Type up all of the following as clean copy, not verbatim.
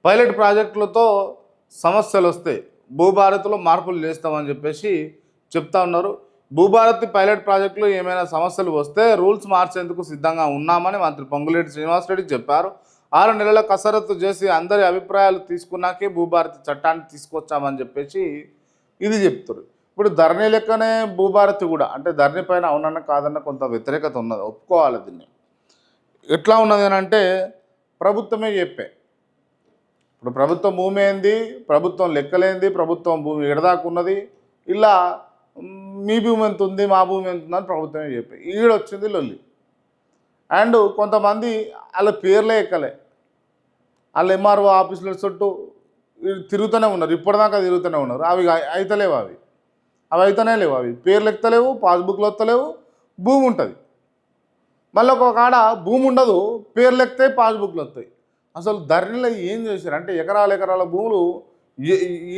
Pilot ప్రాజెక్టులతో సమస్యలు వస్తాయి, భూభారత్లో మార్పులు చేస్తామని చెప్పేసి చెప్తా ఉన్నారు. భూభారతి పైలట్ ప్రాజెక్టులో ఏమైనా సమస్యలు వస్తే రూల్స్ మార్చేందుకు సిద్ధంగా ఉన్నామని మంత్రి పొంగులేటి శ్రీనివాసరెడ్డి చెప్పారు. 6 నెలల కసరత్తు చేసి అందరి అభిప్రాయాలు తీసుకున్నాకే భూభారతి చట్టాన్ని తీసుకొచ్చామని చెప్పేసి ఇది చెప్తారు. ఇప్పుడు ధరణి లెక్కనే భూభారతి కూడా, అంటే ధరణి పైన అవునన్న కాదన్న కొంత వ్యతిరేకత ఉన్నది, ఒప్పుకోవాలి. దీన్ని ఎట్లా ఉన్నది అని అంటే ప్రభుత్వమే చెప్పే, ఇప్పుడు ప్రభుత్వం భూమి ఏంది, ప్రభుత్వం లెక్కలేంది, ప్రభుత్వం భూమి ఎడదాకున్నది, ఇలా మీ భూమి ఎంత ఉంది, మా భూమి ఎంత ఉందని ప్రభుత్వమే చెప్పే. ఈడొచ్చింది లొల్లి. అండ్ కొంతమంది వాళ్ళ పేర్లే ఎక్కలే, వాళ్ళ ఎంఆర్ఓ ఆఫీసుల చుట్టూ తిరుగుతూనే ఉన్నారు, ఇప్పటిదాకా తిరుగుతూనే ఉన్నారు. అవి అయితలేవు, అవి అయితేనే లేవు, అవి పేర్లు ఎక్కలేవు, పాస్బుక్లు వస్తలేవు, భూమి ఉంటుంది. మళ్ళీ ఒక కాడ భూమి ఉండదు, పేర్లు ఎక్కితే పాస్బుక్లు వస్తాయి. అసలు ధరణిలో ఏం చేశారు అంటే ఎకరాల భూములు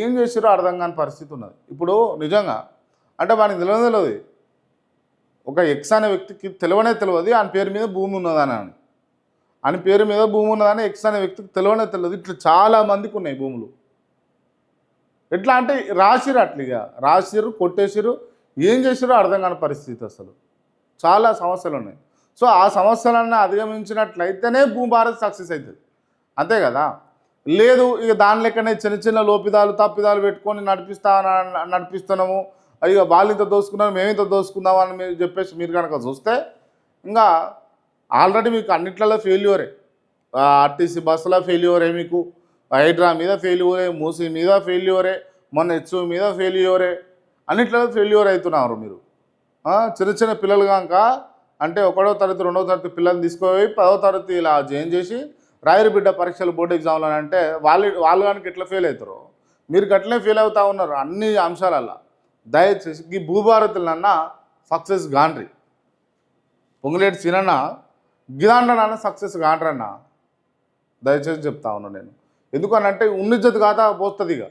ఏం చేశారో అర్థం కాని పరిస్థితి ఉన్నది ఇప్పుడు నిజంగా. అంటే మనకి తెలియదు, ఒక ఎక్స్ అనే వ్యక్తికి తెలియదు ఆయన పేరు మీద భూమి ఉన్నదని, అని పేరు మీద భూమి ఉన్నదని ఎక్స్ అనే వ్యక్తికి తెలియదు. ఇట్లా చాలామందికి ఉన్నాయి భూములు. ఎట్లా అంటే రాసిరు, అట్లా రాసిరు, కొట్టేసిరు, ఏం చేసిరో అర్థం కాని పరిస్థితి. అసలు చాలా సమస్యలు ఉన్నాయి. సో ఆ సమస్యలన్నీ అధిగమించినట్లయితేనే భూభారత్ సక్సెస్ అవుతుంది, అంతే కదా. లేదు ఇక దాని లెక్కనే చిన్న లోపిదాలు తప్పిదాలు పెట్టుకొని నడిపిస్తున్నాము, ఇక వాళ్ళు ఇంత దోసుకున్నారు మేము ఇంత దోసుకుందాం అని మీరు చెప్పేసి మీరు కనుక చూస్తే ఇంకా ఆల్రెడీ మీకు అన్నిట్లలో ఫెయిల్యూరే. ఆర్టీసీ బస్సులో ఫెయిల్యూరే, మీకు హైడ్రా మీద ఫెయిల్యూరే, మూసీ మీద ఫెయిల్యూరే, మొన్న హెచ్ఓ మీద ఫెయిల్యూరే, అన్నిట్లలో ఫెయిల్యూర్ అవుతున్నారు మీరు. చిన్న పిల్లలు కనుక అంటే 1వ తరగతి 2వ తరగతి పిల్లల్ని తీసుకుపోయి 10వ తరగతి ఇలా జాయిన్ చేసి రాయరు బిడ్డ పరీక్షలు బోర్డు ఎగ్జామ్లు అని అంటే వాళ్ళు కనుక ఎట్లా ఫెయిల్ అవుతారో మీరు గట్లనే ఫెయిల్ అవుతూ ఉన్నారు అన్ని అంశాలల్లో. దయచేసి ఈ భూభారతులన్నా సక్సెస్ గాండ్రి, పొంగులేటి సీనన్న గిదాండ్రనన్నా సక్సెస్ గాండ్రన్న, దయచేసి చెప్తా ఉన్నాను నేను. ఎందుకనంటే ఉన్నిజ్జత్ కాదా పోస్తుంది. ఇక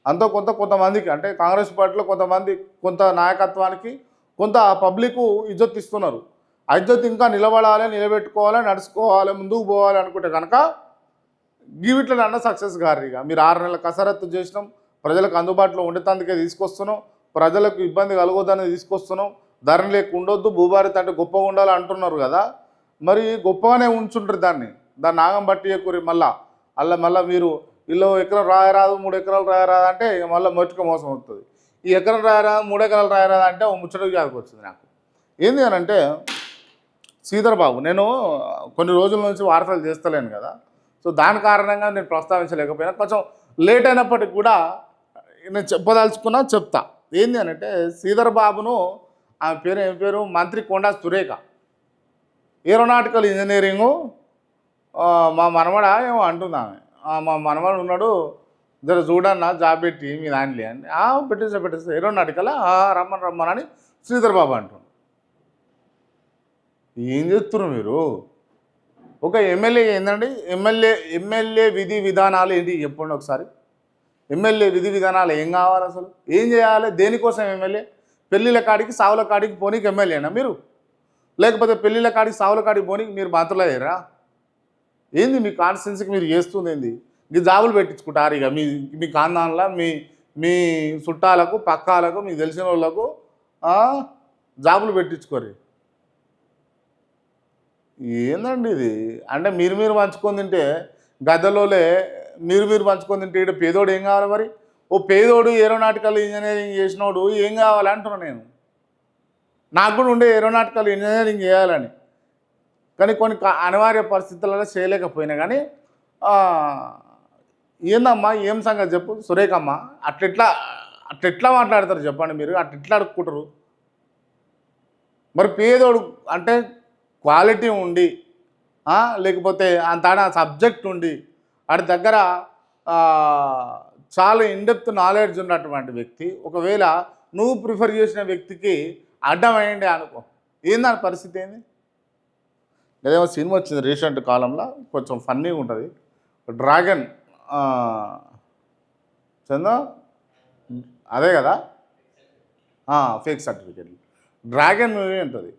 అంతో కొంతమందికి అంటే కాంగ్రెస్ పార్టీలో కొంతమంది కొంత నాయకత్వానికి కొంత పబ్లిక్ ఇజ్జత్ ఇస్తున్నారు. ఆ ఇజ్జత్ ఇంకా నిలబడాలి, నిలబెట్టుకోవాలి, నడుచుకోవాలి, ముందుకు పోవాలి అనుకుంటే కనుక వీటిలో సక్సెస్ గారు. ఇక మీరు 6 నెలల కసరత్తు చేసినాం, ప్రజలకు అందుబాటులో ఉండేందుకే తీసుకొస్తున్నాం, ప్రజలకు ఇబ్బంది కలగొద్దని తీసుకొస్తున్నాం, ధరణ లేక ఉండొద్దు, భూభారతి అంటే గొప్పగా ఉండాలి అంటున్నారు కదా. మరి గొప్పగానే ఉంచుంటారు దాన్ని నాగం బట్టి ఎక్కువ మళ్ళీ మీరు ఇల్లు ఎకరం రాయరాదు 3 ఎకరాలు రాయరాదు అంటే మళ్ళీ మొట్టుక మోసం అవుతుంది. ఈ ఎకరం రాయరాదు 3 ఎకరాలు రాయరాదు అంటే ఓ ముచ్చటకు జాగ్రత్త వచ్చింది నాకు. ఏంది అని అంటే శ్రీధర్ బాబు, నేను కొన్ని రోజుల నుంచి వార్తలు చేస్తలేను కదా, సో దాని కారణంగా నేను ప్రస్తావించలేకపోయినా, కొంచెం లేట్ అయినప్పటికి కూడా నేను చెప్పదలుచుకున్నా చెప్తా. ఏంది అని అంటే శ్రీధర్ బాబును ఆమె పేరు ఏం పేరు మంత్రి కొండా సురేఖ ఏరోనాటికల్ ఇంజనీరింగు మా మనవడ ఏమో అంటుంది ఆమె. మా మనవడు ఉన్నాడు జర చూడన్నా జాబ్ పెట్టి మీ దాంట్లో అని పెట్టేస్తా ఏరోనాటికల్ రమ్మని శ్రీధర్ బాబు అంటున్నాడు. ఏం చేస్తున్నారు మీరు? ఒక ఎమ్మెల్యే ఏంటండి, ఎమ్మెల్యే విధి విధానాలు ఏంటి చెప్పండి ఒకసారి. ఎమ్మెల్యే విధి విధానాలు ఏం కావాలి, అసలు ఏం చేయాలి, దేనికోసం ఎమ్మెల్యే? పెళ్ళిళ్ళ కాడికి సావుల కాడికి పోనీకి ఎమ్మెల్యేనా మీరు? లేకపోతే పెళ్ళిళ్ళ కాడికి సావుల కాడికి పోనీకి మీరు మంత్రులయ్యారా? ఏంది మీ కాన్స్టిట్యున్సీకి మీరు చేస్తుంది ఏంది? మీ జాబులు పెట్టించుకుంటారు ఇక మీ కాందాన్లో మీ చుట్టాలకు పక్కాలకు మీకు తెలిసిన వాళ్ళకు జాబులు పెట్టించుకోరు. ఏందండి ఇది? అంటే మీరు పంచుకొని తింటే గద్దలోలే మీరు పంచుకొని తింటే ఇక్కడ పేదోడు ఏం కావాలి మరి? ఓ పేదోడు ఏరోనాటికల్ ఇంజనీరింగ్ చేసినోడు ఏం కావాలి అంటున్నా నేను. నాకు కూడా ఉండే ఏరోనాటికల్ ఇంజనీరింగ్ చేయాలని, కానీ కొన్ని అనివార్య పరిస్థితులలో చేయలేకపోయినా. కానీ ఏందమ్మా ఏం సంగతి చెప్పు సురేఖమ్మ. అట్లెట్లా మాట్లాడతారు చెప్పండి మీరు? అట్లెట్లా అడుక్కుంటారు మరి? పేదోడు అంటే క్వాలిటీ ఉండి లేకపోతే అంత సబ్జెక్ట్ ఉండి వాడి దగ్గర చాలా ఇన్డెప్త్ నాలెడ్జ్ ఉన్నటువంటి వ్యక్తి ఒకవేళ నువ్వు ప్రిఫర్ చేసిన వ్యక్తికి అడ్డమైంది అనుకో, ఏందని పరిస్థితి ఏంది? ఏదేమో సినిమా వచ్చింది రీసెంట్ కాలంలో, కొంచెం ఫన్నీగా ఉంటుంది. డ్రాగన్ చందా అదే కదా, ఫేక్ సర్టిఫికేట్ డ్రాగన్ మూవీ ఉంటుంది.